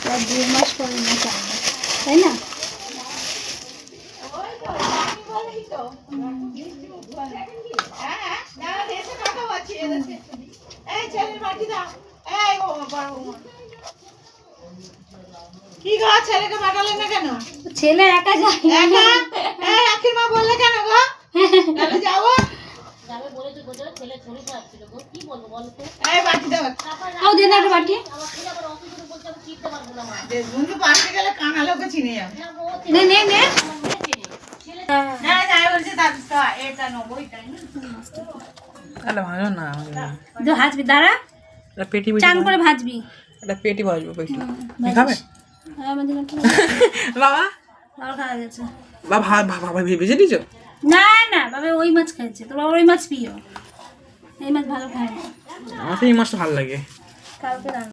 2 মাস পরে মাছ আনবে, তাই না? কি গো ছেলেকে পাঠালে না কেন? ছেলে একা যায় না। এই আখির মা বললে কেন গো? তাহলে যাবো। যাবে বলে তো গোজো ছেলে ছড়ি খাচ্ছিল গো, কি বলবো বলো তো? এই বাটি দাও। আও দে না একটা বাটি। আমার ছেলে আবার অত দূরে বলতে আমি চিনতে পারবো না মা। যে বন্ধু পাশে গেলে কানা লোকে চিনে যাবে। না ও নে নে নে। আমার মেয়ে চিনে। ছেলে না যাই বলছে দাদু তো এটা নেবো এটা তাহলে ভালো না তো ভাজবি, দাঁড়া, এটা পেটি চান করে ভাজবি। এটা পেটি ভাজবো পেটি ভাজিস। খাবে হ্যাঁ, আমাদের একটু বাবা ভালো খাওয়া গেছে। বাবা ভেজে দিছো না না, বাবা ওই মাছ খাইছে, তো বাবা ওই মাছ প্রিয়, এই মাছ ভালো খায় না। আমার তো এই মাছটা ভালো লাগে কালকে রান্না